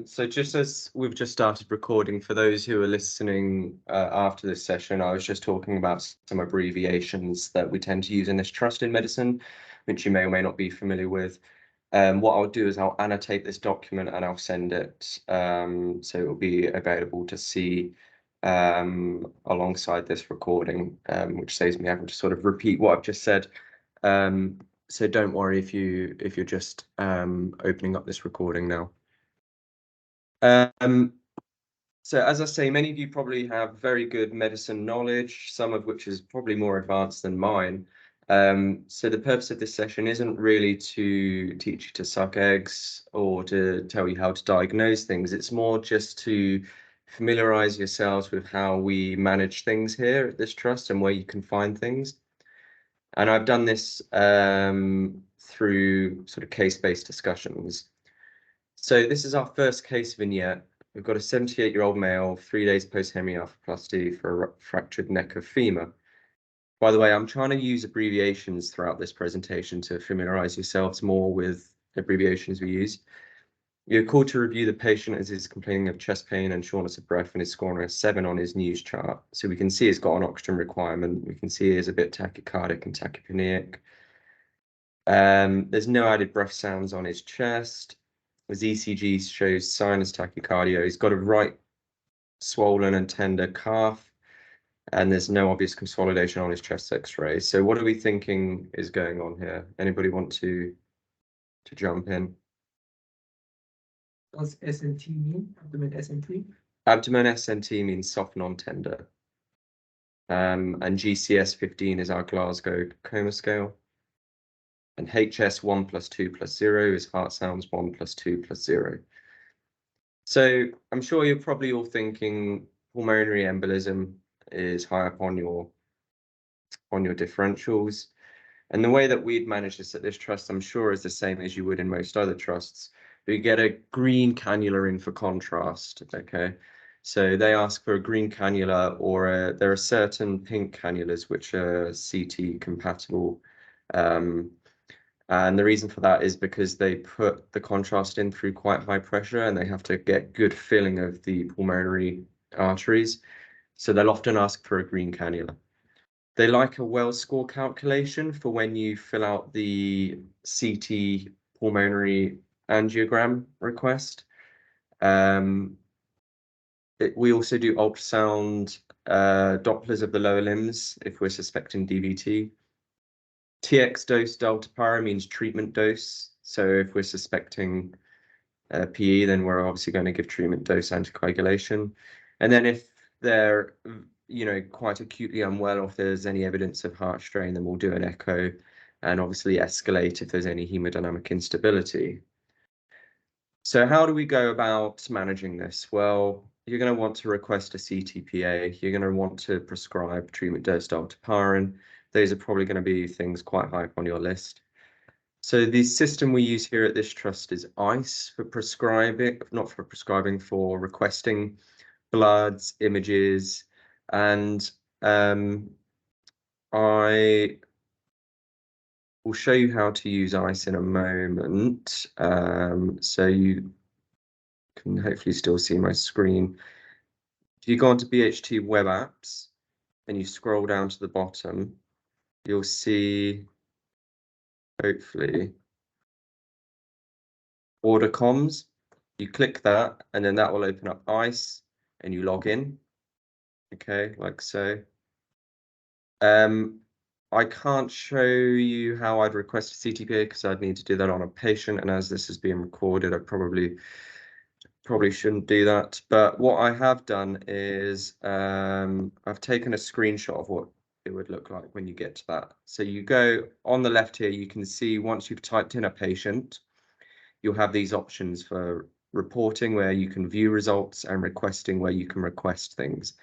So just as we've just started recording, for those who are listening after this session, I was just talking about some abbreviations that we tend to use in this trust in medicine, which you may or may not be familiar with. What I'll do is I'll annotate this document and I'll send it, so it will be available to see alongside this recording, which saves me having to sort of repeat what I've just said. So don't worry if you're just opening up this recording now. So as I say, many of you probably have very good medicine knowledge, some of which is probably more advanced than mine. So the purpose of this session isn't really to teach you to suck eggs or to tell you how to diagnose things. It's more just to familiarize yourselves with how we manage things here at this trust and where you can find things. And I've done this through sort of case-based discussions. So this is our first case vignette. We've got a 78-year-old male, 3 days post-hemiarthroplasty for a fractured neck of femur. By the way, I'm trying to use abbreviations throughout this presentation to familiarize yourselves more with abbreviations we use. You're called to review the patient as he's complaining of chest pain and shortness of breath and is scoring a 7 on his news chart. So we can see he's got an oxygen requirement. We can see he's a bit tachycardic and tachypneic. There's no added breath sounds on his chest. His ECG shows sinus tachycardia. He's got a right swollen and tender calf, and there's no obvious consolidation on his chest X-ray. So what are we thinking is going on here? Anybody want to jump in? What does SNT mean? Abdomen SNT? Abdomen SNT means soft non-tender. And GCS 15 is our Glasgow coma scale. And HS 1 + 2 + 0 is heart sounds 1 + 2 + 0. So I'm sure you're probably all thinking pulmonary embolism is high up on your differentials. And the way that we'd manage this at this trust, I'm sure, is the same as you would in most other trusts. We get a green cannula in for contrast, okay? So they ask for a green cannula, or there are certain pink cannulas which are CT compatible. And the reason for that is because they put the contrast in through quite high pressure and they have to get good filling of the pulmonary arteries. So they'll often ask for a green cannula. They like a Wells score calculation for when you fill out the CT pulmonary angiogram request. We also do ultrasound Dopplers of the lower limbs if we're suspecting DVT. TX dose delta para means treatment dose. So if we're suspecting PE, then we're obviously going to give treatment dose anticoagulation. And then if they're, quite acutely unwell, or if there's any evidence of heart strain, then we'll do an echo and obviously escalate if there's any hemodynamic instability. So how do we go about managing this? Well, you're going to want to request a CTPA. You're going to want to prescribe treatment dose dalteparin. Those are probably going to be things quite high up on your list. So the system we use here at this trust is ICE for prescribing, not for prescribing, for requesting bloods, images, and I will show you how to use ICE in a moment. So you can hopefully still see my screen. If you go onto BHT web apps and you scroll down to the bottom, you'll see, hopefully, order comms. You click that and then that will open up ICE and you log in. Okay, like so. I can't show you how I'd request a CTPA because I'd need to do that on a patient, and as this is being recorded, I probably shouldn't do that. But what I have done is I've taken a screenshot of what it would look like when you get to that. So you go on the left here, you can see once you've typed in a patient, you'll have these options for reporting where you can view results and requesting where you can request things.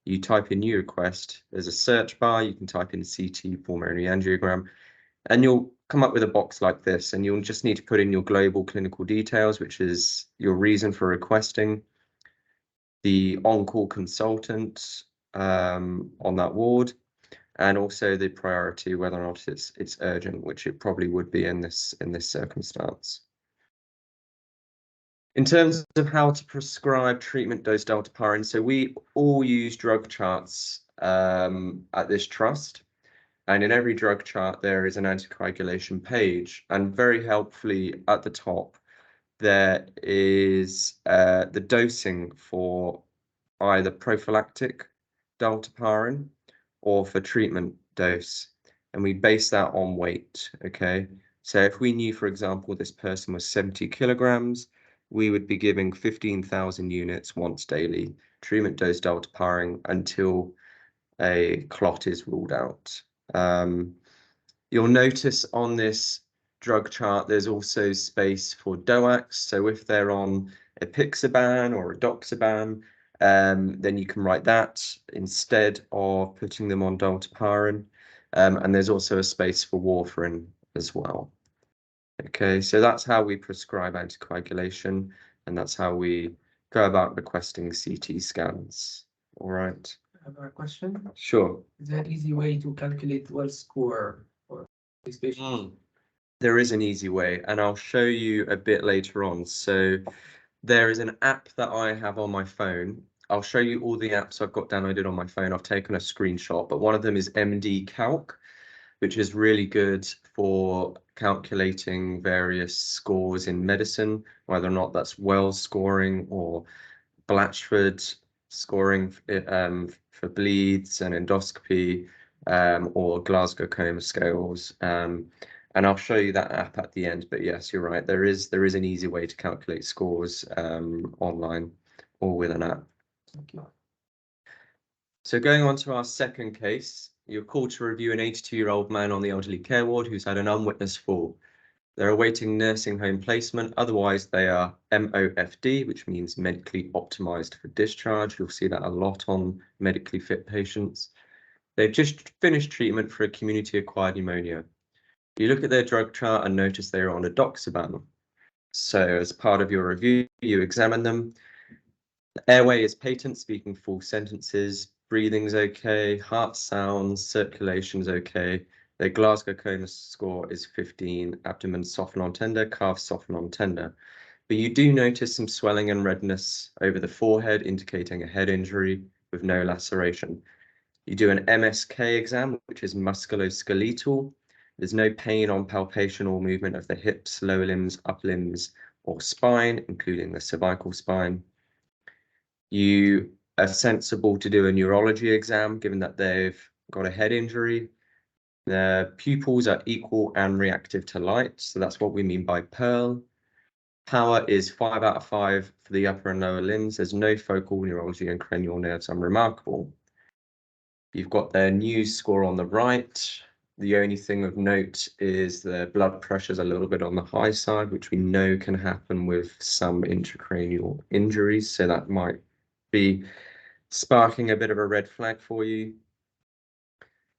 You type in new request, there's a search bar, you can type in CT pulmonary angiogram, and you'll come up with a box like this, and you'll just need to put in your global clinical details, which is your reason for requesting, the on-call consultant on that ward, and also the priority, whether or not it's urgent, which it probably would be in this circumstance. In terms of how to prescribe treatment dose dalteparin, so we all use drug charts at this trust. And in every drug chart, there is an anticoagulation page. And very helpfully at the top, there is the dosing for either prophylactic dalteparin or for treatment dose. And we base that on weight, okay? So if we knew, for example, this person was 70 kilograms, we would be giving 15,000 units once daily, treatment dose dalteparin until a clot is ruled out. You'll notice on this drug chart, there's also space for DOACs. So if they're on apixaban or edoxaban, then you can write that instead of putting them on dalteparin. And there's also a space for warfarin as well. Okay, so that's how we prescribe anticoagulation, and that's how we go about requesting CT scans. All right. I have a question. Sure. Is there an easy way to calculate Wells score for these patients? There is an easy way, and I'll show you a bit later on. So there is an app that I have on my phone. I'll show you all the apps I've got downloaded on my phone. I've taken a screenshot, but one of them is MD Calc, which is really good for calculating various scores in medicine, whether or not that's Wells scoring or Blatchford scoring for bleeds and endoscopy, or Glasgow Coma scales. And I'll show you that app at the end. But yes, you're right. There is an easy way to calculate scores online or with an app. Thank you. So going on to our second case, you're called to review an 82-year-old man on the elderly care ward who's had an unwitnessed fall. They're awaiting nursing home placement. Otherwise, they are MOFD, which means medically optimized for discharge. You'll see that a lot on medically fit patients. They've just finished treatment for a community-acquired pneumonia. You look at their drug chart and notice they're on edoxaban. So as part of your review, you examine them. The airway is patent, speaking full sentences. Breathing's okay. Heart sounds, circulation's okay. Their Glasgow Coma score is 15. Abdomen soften on tender, calves soften on tender. But you do notice some swelling and redness over the forehead, indicating a head injury with no laceration. You do an MSK exam, which is musculoskeletal. There's no pain on palpation or movement of the hips, lower limbs, upper limbs, or spine, including the cervical spine. You are sensible to do a neurology exam, given that they've got a head injury. Their pupils are equal and reactive to light, so that's what we mean by Pearl. Power is 5 out of 5 for the upper and lower limbs. There's no focal neurology and cranial nerves unremarkable. You've got their news score on the right. The only thing of note is the blood pressure is a little bit on the high side, which we know can happen with some intracranial injuries. So that might be sparking a bit of a red flag for you.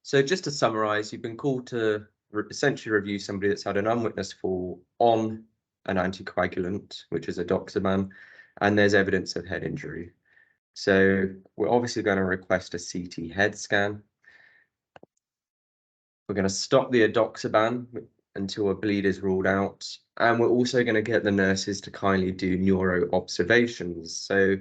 So just to summarize, you've been called to essentially review somebody that's had an unwitnessed fall on an anticoagulant, which is edoxaban, and there's evidence of head injury. So we're obviously going to request a CT head scan. We're going to stop the edoxaban until a bleed is ruled out. And we're also going to get the nurses to kindly do neuro observations. So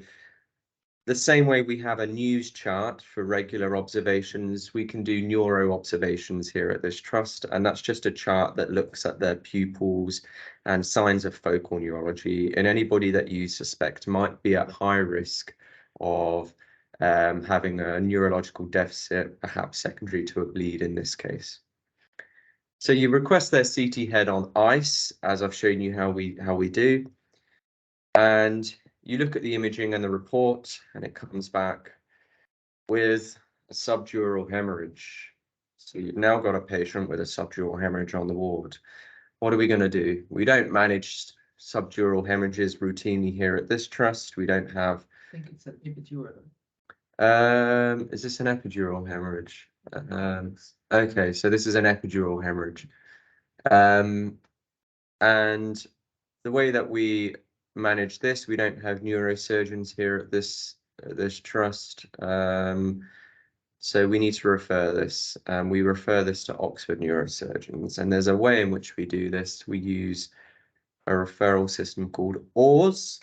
the same way we have a news chart for regular observations, we can do neuro observations here at this trust. And that's just a chart that looks at their pupils and signs of focal neurology. And anybody that you suspect might be at high risk of having a neurological deficit, perhaps secondary to a bleed in this case. So you request their CT head on ice, as I've shown you how we do. And you look at the imaging and the report, and it comes back with a subdural hemorrhage. So you've now got a patient with a subdural hemorrhage on the ward. What are we going to do? We don't manage subdural hemorrhages routinely here at this trust. We don't have. I think it's an epidural. Is this an epidural hemorrhage? Okay, so this is an epidural hemorrhage. And the way that we manage this, we don't have neurosurgeons here at this trust. So we need to refer this. We refer this to Oxford neurosurgeons, and there's a way in which we do this. We use a referral system called ORS,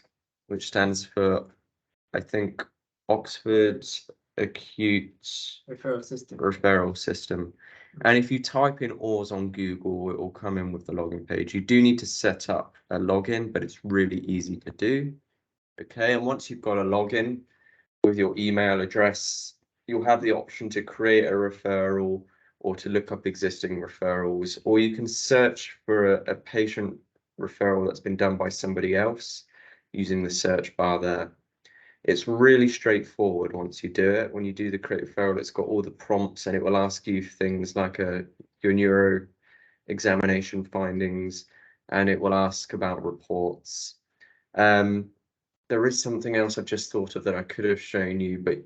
which stands for, I think, Oxford Acute Referral System. And if you type in ORS on Google, it will come in with the login page. You do need to set up a login, but it's really easy to do. Okay, and once you've got a login with your email address, you'll have the option to create a referral or to look up existing referrals, or you can search for a patient referral that's been done by somebody else using the search bar there. It's really straightforward once you do it. When you do the create referral, it's got all the prompts and it will ask you things like your neuro examination findings, and it will ask about reports. There is something else I've just thought of that I could have shown you, but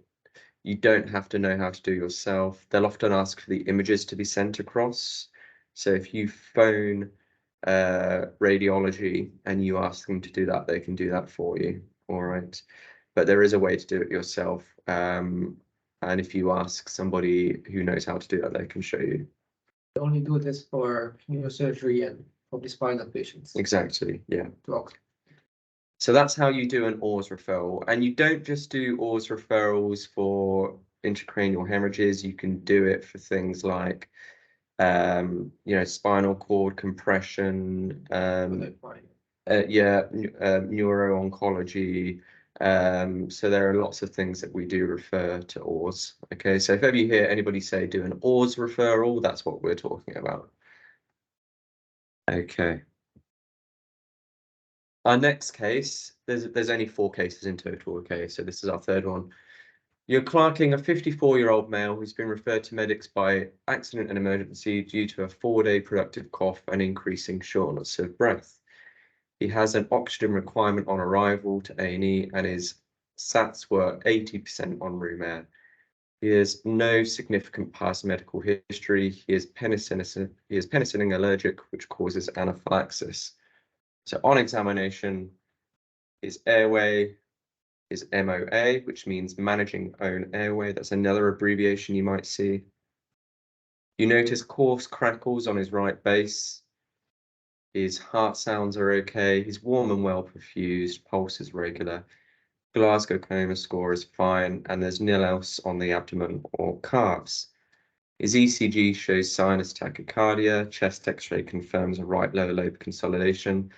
you don't have to know how to do yourself. They'll often ask for the images to be sent across. So if you phone radiology and you ask them to do that, they can do that for you. All right. But there is a way to do it yourself. And if you ask somebody who knows how to do that, they can show you. You only do this for neurosurgery and probably spinal patients. Exactly, yeah. Blocked. So that's how you do an ORS referral. And you don't just do ORS referrals for intracranial hemorrhages. You can do it for things like, spinal cord compression, neuro-oncology. So there are lots of things that we do refer to ORS. Okay, so if ever you hear anybody say do an ORS referral, that's what we're talking about. Okay. Our next case, there's only 4 cases in total, okay, so this is our third one. You're clerking a 54-year-old male who's been referred to medics by accident and emergency due to a 4-day productive cough and increasing shortness of breath. He has an oxygen requirement on arrival to A&E and his SATs were 80% on room air. He has no significant past medical history. He is penicillin allergic, which causes anaphylaxis. So on examination, his airway is MOA, which means managing own airway. That's another abbreviation you might see. You notice coarse crackles on his right base. His heart sounds are okay. He's warm and well perfused. Pulse is regular. Glasgow Coma score is fine, and there's nil else on the abdomen or calves. His ECG shows sinus tachycardia. Chest X-ray confirms a right lower lobe consolidation.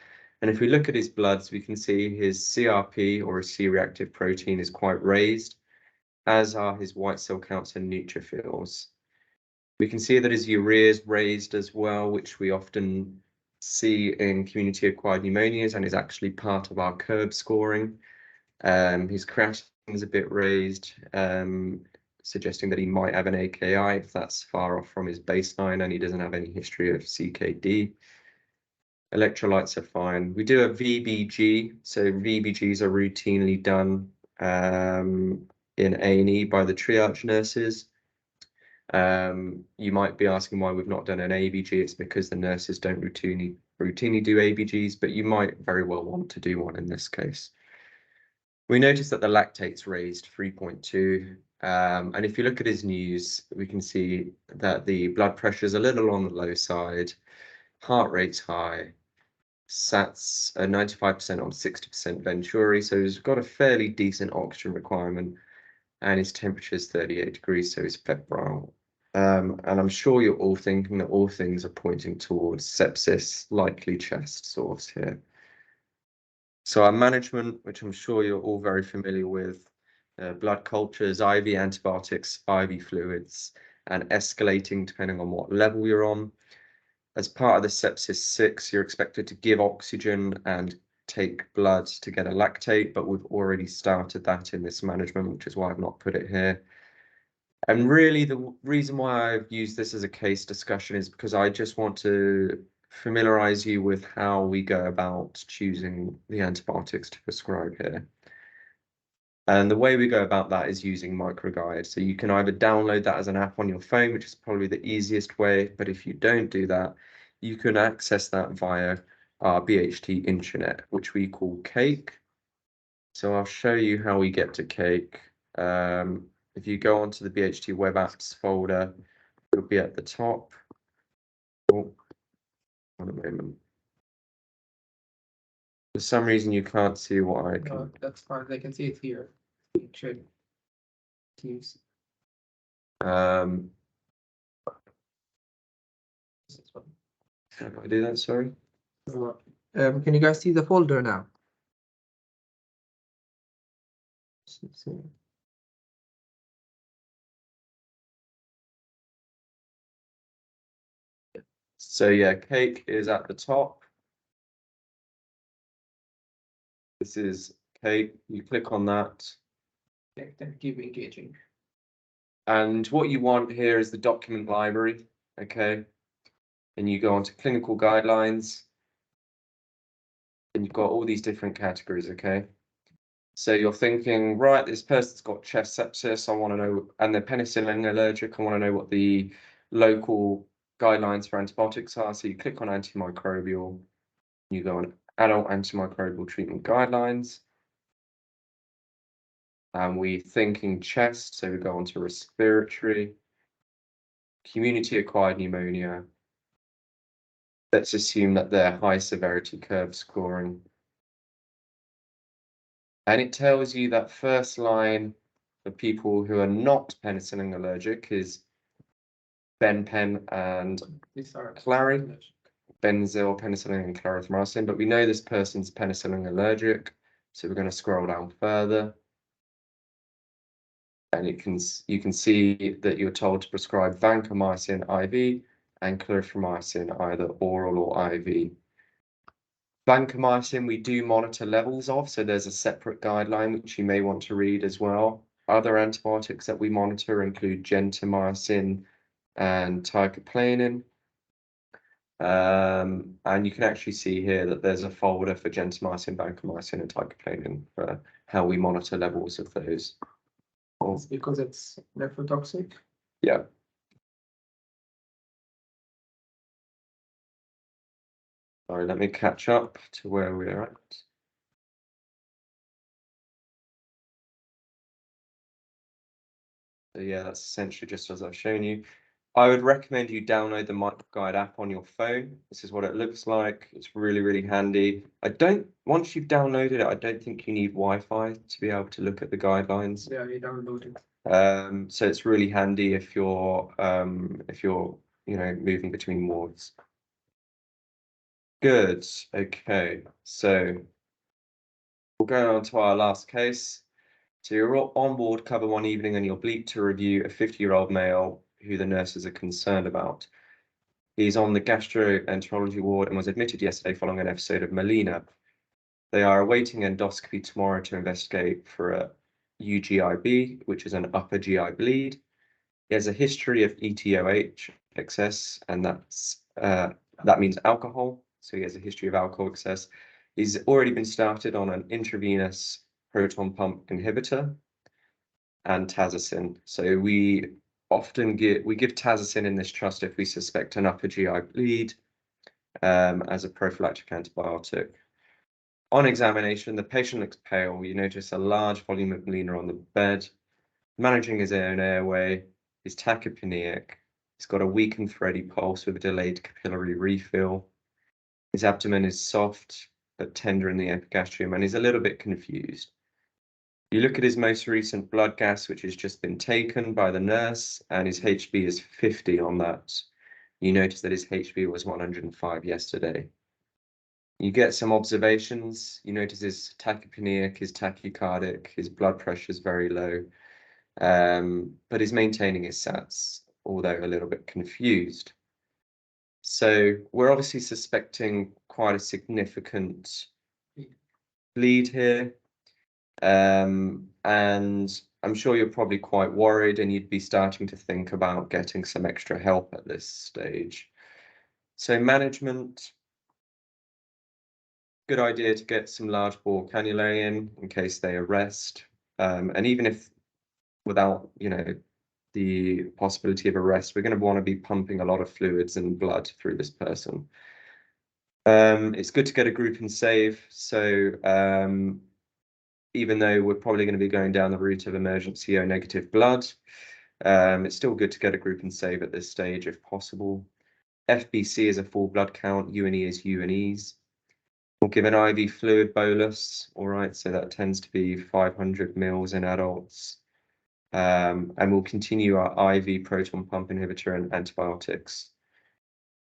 And if we look at his bloods, we can see his CRP, or his C-reactive protein, is quite raised, as are his white cell counts and neutrophils. We can see that his urea is raised as well, which we often see in community-acquired pneumonias and is actually part of our curb scoring. His creatinine is a bit raised, suggesting that he might have an AKI if that's far off from his baseline and he doesn't have any history of CKD. Electrolytes are fine. We do a VBG, so VBGs are routinely done in A&E by the triage nurses. You might be asking why we've not done an ABG. It's because the nurses don't routinely do ABGs, but you might very well want to do one in this case. We notice that the lactate's raised 3.2, and if you look at his news, we can see that the blood pressure is a little on the low side, heart rate's high, SATs are 95% on 60% Venturi, so he's got a fairly decent oxygen requirement, and his temperature is 38 degrees, so he's febrile. And I'm sure you're all thinking that all things are pointing towards sepsis, likely chest source here. So our management, which I'm sure you're all very familiar with, blood cultures, IV antibiotics, IV fluids, and escalating depending on what level you're on. As part of the sepsis 6, you're expected to give oxygen and take blood to get a lactate, but we've already started that in this management, which is why I've not put it here. And really the reason why I've used this as a case discussion is because I just want to familiarize you with how we go about choosing the antibiotics to prescribe here. And the way we go about that is using MicroGuide. So you can either download that as an app on your phone, which is probably the easiest way, but if you don't do that, you can access that via our BHT intranet, which we call Cake. So I'll show you how we get to Cake. If you go onto the BHT web apps folder, it'll be at the top. Oh, one moment. For some reason, you can't see what I No, can. that's fine. They can see it here. Check Teams. Um, This is one. how do I do that? Sorry. Can you guys see the folder now? So yeah, cake is at the top. This is cake. You click on that. Okay, then keep engaging. And what you want here is the document library, okay? And you go on to clinical guidelines. And you've got all these different categories, okay? So you're thinking, right, this person's got chest sepsis, I want to know, and they're penicillin allergic, I want to know what the local guidelines for antibiotics are. So you click on antimicrobial, you go on adult antimicrobial treatment guidelines. And we're thinking chest, so we go on to respiratory, community-acquired pneumonia. Let's assume that they're high severity curve scoring. And it tells you that first line for people who are not penicillin allergic is benpen and These are clary, benzyl, penicillin, and clarithromycin. But we know this person's penicillin allergic, so we're going to scroll down further. And you can see that you're told to prescribe vancomycin IV and clarithromycin, either oral or IV. Vancomycin we do monitor levels of, so there's a separate guideline which you may want to read as well. Other antibiotics that we monitor include gentamicin and ticaplanin. And you can actually see here that there's a folder for gentamicin, vancomycin, and ticaplanin for how we monitor levels of those. It's because it's nephrotoxic. Yeah. Sorry, let me catch up to where we're at. So yeah, that's essentially just as I've shown you. I would recommend you download the MicroGuide app on your phone. This is what it looks like. It's really, really handy. Once you've downloaded it, I don't think you need Wi-Fi to be able to look at the guidelines. Yeah, you download it. So it's really handy if you're moving between wards. Good. Okay. So we'll go on to our last case. So you're on board cover one evening and you're bleed to review a 50-year-old male who the nurses are concerned about. He's on the gastroenterology ward and was admitted yesterday following an episode of melena. They are awaiting endoscopy tomorrow to investigate for a UGIB, which is an upper GI bleed. He has a history of ETOH excess, and that means alcohol. So he has a history of alcohol excess. He's already been started on an intravenous proton pump inhibitor and tazocin. So we often give tazocin in this trust if we suspect an upper GI bleed as a prophylactic antibiotic. On examination, the patient looks pale. You notice a large volume of melena on the bed. Managing his own airway, he's tachypneic. He's got a weak and thready pulse with a delayed capillary refill. His abdomen is soft but tender in the epigastrium, and he's a little bit confused. You look at his most recent blood gas, which has just been taken by the nurse, and his HB is 50 on that. You notice that his HB was 105 yesterday. You get some observations. You notice his tachypneic, his tachycardic, his blood pressure is very low, but he's maintaining his SATs, although a little bit confused. So we're obviously suspecting quite a significant bleed here. And I'm sure you're probably quite worried and you'd be starting to think about getting some extra help at this stage. So management, good idea to get some large bore cannulae in case they arrest. And even if without, the possibility of arrest, we're going to want to be pumping a lot of fluids and blood through this person. It's good to get a group and save. So even though we're probably going to be going down the route of emergency O negative blood, it's still good to get a group and save at this stage if possible. FBC is a full blood count, UNE is UNEs. We'll give an IV fluid bolus, all right, so that tends to be 500 mils in adults. And we'll continue our IV proton pump inhibitor and antibiotics.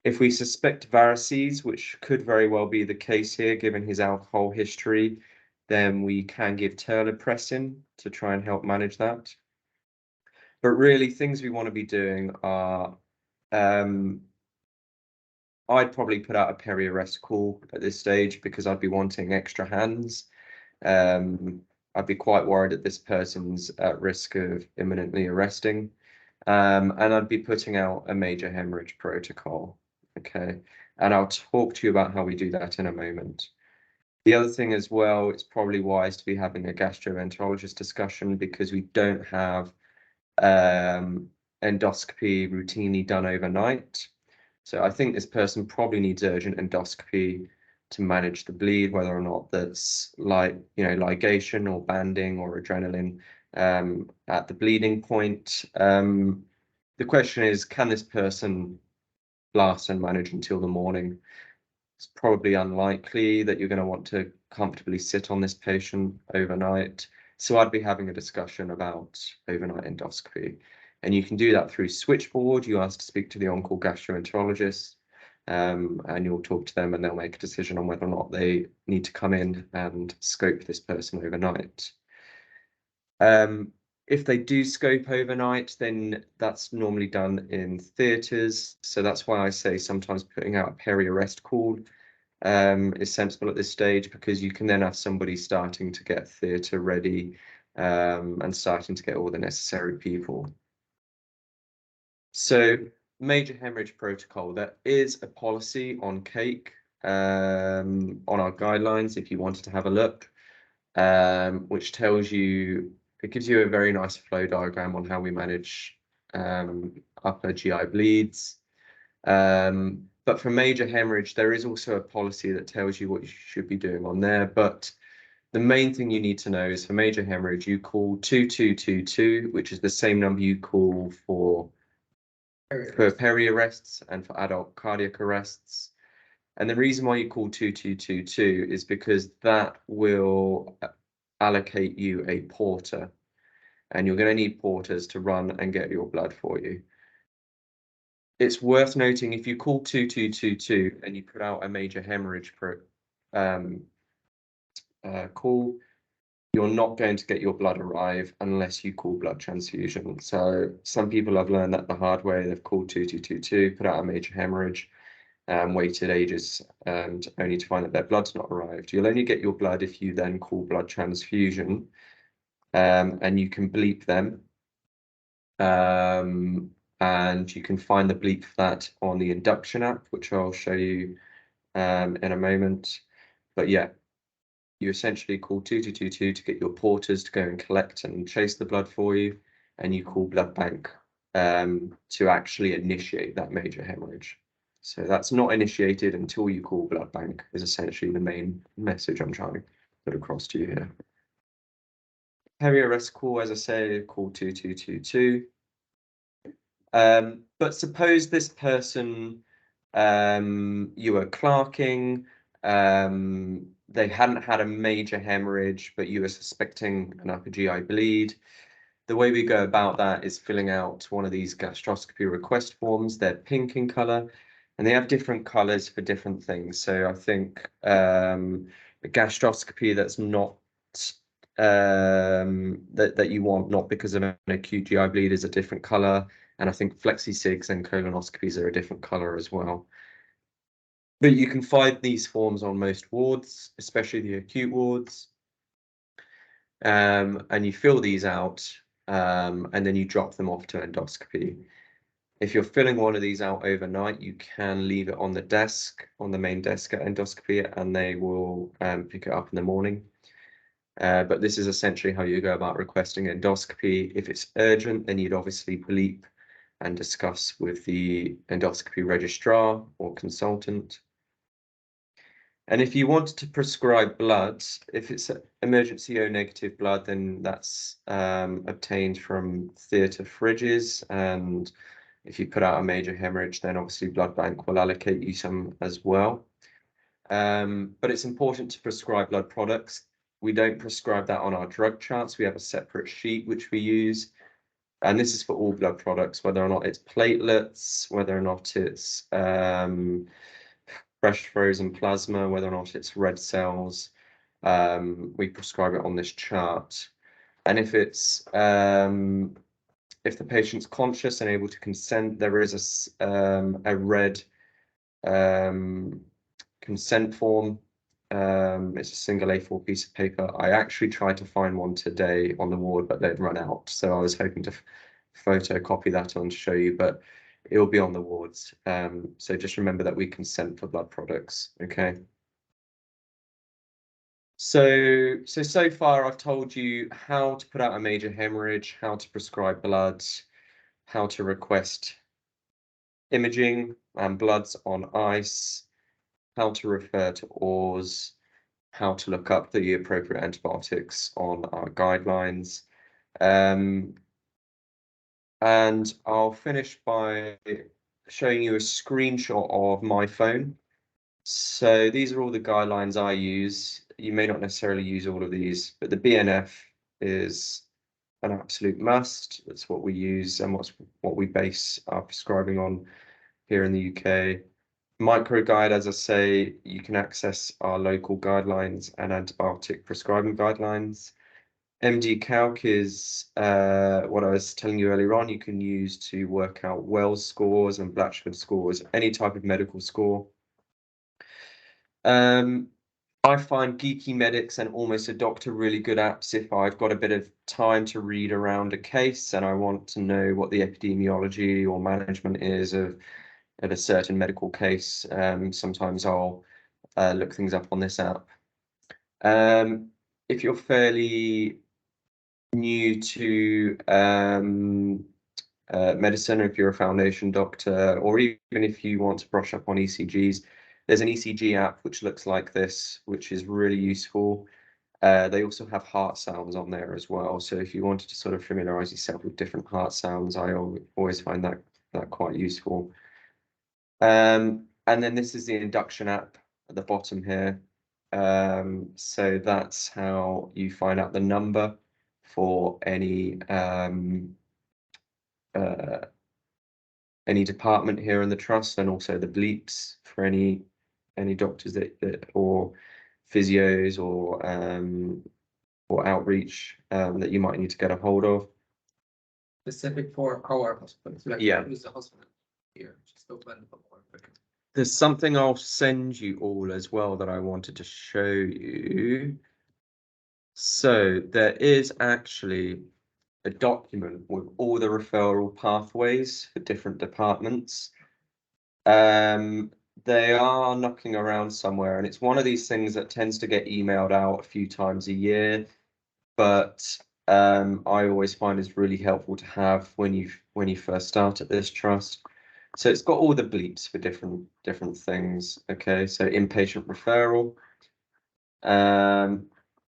If we suspect varices, which could very well be the case here, given his alcohol history, then we can give terlipressin to try and help manage that. But really, things we want to be doing are, I'd probably put out a peri-arrest call at this stage because I'd be wanting extra hands. I'd be quite worried that this person's at risk of imminently arresting. And I'd be putting out a major hemorrhage protocol. Okay, and I'll talk to you about how we do that in a moment. The other thing as well, it's probably wise to be having a gastroenterologist discussion because we don't have endoscopy routinely done overnight. So I think this person probably needs urgent endoscopy to manage the bleed, whether or not that's like, ligation or banding or adrenaline at the bleeding point. The question is, can this person last and manage until the morning? It's probably unlikely that you're going to want to comfortably sit on this patient overnight. So I'd be having a discussion about overnight endoscopy. And you can do that through switchboard. You ask to speak to the on-call gastroenterologist, and you'll talk to them and they'll make a decision on whether or not they need to come in and scope this person overnight. If they do scope overnight, then that's normally done in theatres. So that's why I say sometimes putting out a peri-arrest call is sensible at this stage, because you can then have somebody starting to get theatre ready and starting to get all the necessary people. So major hemorrhage protocol, there is a policy on CAKE on our guidelines if you wanted to have a look, which tells you, it gives you a very nice flow diagram on how we manage upper GI bleeds. But for major hemorrhage, there is also a policy that tells you what you should be doing on there. But the main thing you need to know is for major hemorrhage, you call 2222, which is the same number you call for peri-arrests and for adult cardiac arrests. And the reason why you call 2222 is because that will allocate you a porter, and you're going to need porters to run and get your blood for you. It's worth noting, if you call 2222 and you put out a major hemorrhage call, you're not going to get your blood arrive unless you call blood transfusion. So some people have learned that the hard way. They've called 2222, put out a major hemorrhage, waited ages and only to find that their blood's not arrived. You'll only get your blood if you then call blood transfusion, and you can bleep them. And you can find the bleep for that on the induction app, which I'll show you in a moment. But yeah, you essentially call 2222 to get your porters to go and collect and chase the blood for you, and you call blood bank to actually initiate that major hemorrhage. So that's not initiated until you call blood bank, is essentially the main message I'm trying to put across to you here. Peri-arrest call, as I say, call 2222. But suppose this person, you were clerking, they hadn't had a major hemorrhage, but you were suspecting an upper GI bleed. The way we go about that is filling out one of these gastroscopy request forms. They're pink in color, and they have different colors for different things. So I think a gastroscopy that's not that you want, not because of an acute GI bleed, is a different color. And I think flexi-sigs and colonoscopies are a different color as well. But you can find these forms on most wards, especially the acute wards. And you fill these out, and then you drop them off to endoscopy. If you're filling one of these out overnight, you can leave it on the desk, on the main desk at endoscopy, and they will pick it up in the morning. But this is essentially how you go about requesting endoscopy. If it's urgent, then you'd obviously bleep and discuss with the endoscopy registrar or consultant. And if you want to prescribe blood, if it's emergency O negative blood, then that's obtained from theatre fridges. And if you put out a major hemorrhage, then obviously blood bank will allocate you some as well. But it's important to prescribe blood products. We don't prescribe that on our drug charts. We have a separate sheet which we use. And this is for all blood products, whether or not it's platelets, whether or not it's fresh frozen plasma, whether or not it's red cells. We prescribe it on this chart. And if it's if the patient's conscious and able to consent, there is a red consent form. It's a single A4 piece of paper. I actually tried to find one today on the ward, but they'd run out. So I was hoping to photocopy that on to show you, but it will be on the wards. So just remember that we consent for blood products, okay? So far I've told you how to put out a major hemorrhage, how to prescribe blood, how to request imaging and bloods on ice, how to refer to ORs, how to look up the appropriate antibiotics on our guidelines. And I'll finish by showing you a screenshot of my phone. So these are all the guidelines I use. You may not necessarily use all of these, but the BNF is an absolute must. That's what we use and what we base our prescribing on here in the UK. Microguide, as I say, you can access our local guidelines and antibiotic prescribing guidelines. MD Calc is what I was telling you earlier on. You can use to work out Wells scores and Blatchford scores, any type of medical score. I find Geeky Medics and Almost a Doctor really good apps if I've got a bit of time to read around a case and I want to know what the epidemiology or management is of a certain medical case. Sometimes I'll look things up on this app. If you're fairly new to medicine, or if you're a foundation doctor, or even if you want to brush up on ECGs, there's an ECG app which looks like this, which is really useful. They also have heart sounds on there as well. So if you wanted to sort of familiarize yourself with different heart sounds, I always find that quite useful. And then this is the induction app at the bottom here. So that's how you find out the number for any department here in the trust, and also the bleeps for any doctors that or physios or outreach that you might need to get a hold of. Specific for our hospital. So like Yeah. use the hospital here. Just open for more. There's something I'll send you all as well that I wanted to show you. So there is actually a document with all the referral pathways for different departments. They are knocking around somewhere, and it's one of these things that tends to get emailed out a few times a year, but I always find it's really helpful to have when you first start at this trust. So it's got all the bleeps for different things. Okay, so inpatient referral,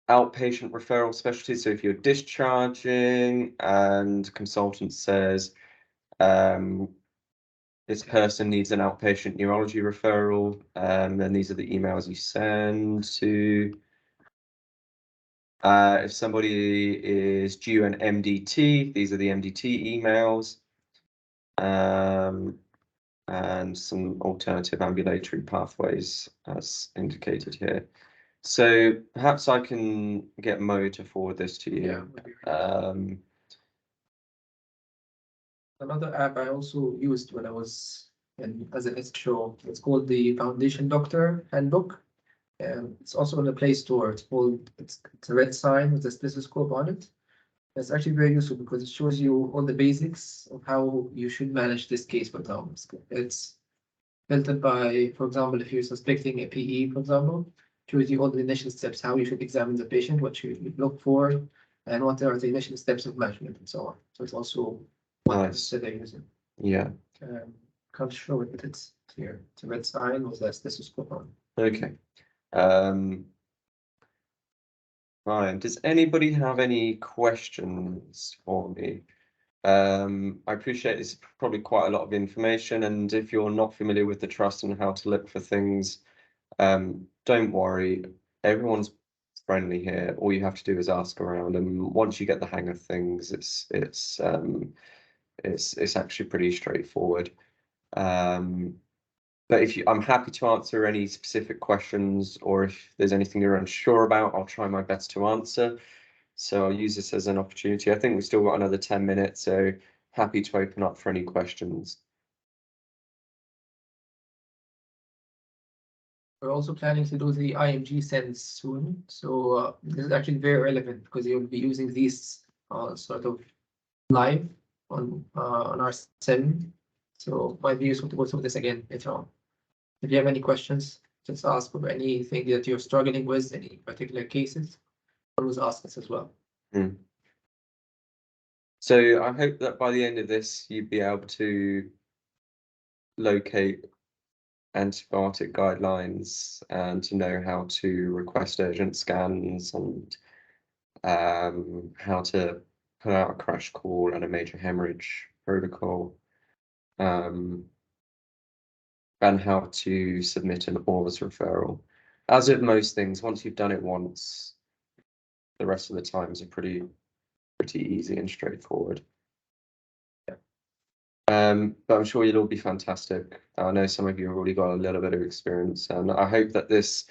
outpatient referral specialty. So if you're discharging and consultant says this person needs an outpatient neurology referral, then these are the emails you send to. If somebody is due an MDT, these are the MDT emails. And some alternative ambulatory pathways as indicated here. So perhaps I can get Mo to forward this to you. Yeah, another app I also used when I was as an SHO, it's called the Foundation Doctor Handbook. And it's also on the Play Store. It's a red sign with a stethoscope on it. It's actually very useful because it shows you all the basics of how you should manage this case, for example. It's filtered by, for example, if you're suspecting a PE, for example, shows you all the initial steps, how you should examine the patient, what you look for, and what are the initial steps of management and so on. So it's also nice. that they're using. Yeah. Can't show it, but it's here. It's a red sign with that stethoscope on. Okay. Ryan, does anybody have any questions for me? I appreciate this is probably quite a lot of information, and if you're not familiar with the trust and how to look for things, Don't worry, everyone's friendly here. All you have to do is ask around, and once you get the hang of things, it's actually pretty straightforward. But I'm happy to answer any specific questions, or if there's anything you're unsure about, I'll try my best to answer. So I'll use this as an opportunity. I think we've still got another 10 minutes, so happy to open up for any questions. We're also planning to do the IMG sends soon. So this is actually very relevant because you'll be using these sort of live on our sim. So might be useful to go through this again later on. If you have any questions, just ask for anything that you're struggling with, any particular cases, always ask us as well. So I hope that by the end of this, you'd be able to locate antibiotic guidelines and to know how to request urgent scans and how to put out a crash call and a major hemorrhage protocol, and how to submit an ORS referral. As with most things, once you've done it once, the rest of the times are pretty easy and straightforward. But I'm sure you'll all be fantastic. I know some of you have already got a little bit of experience, and I hope that this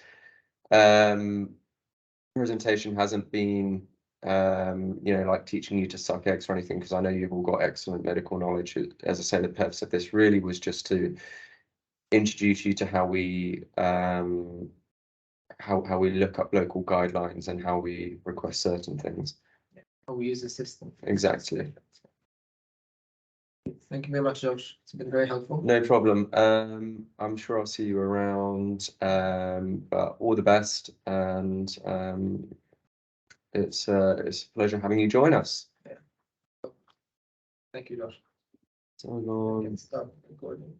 presentation hasn't been like teaching you to suck eggs or anything, because I know you've all got excellent medical knowledge. As I say, the purpose of this really was just to introduce you to how we look up local guidelines and how we request certain things. How we use the system. Exactly. Thank you very much, Josh. It's been very helpful. No problem. I'm sure I'll see you around, but all the best, and it's a pleasure having you join us. Yeah. Thank you, Josh. So long. Stop recording.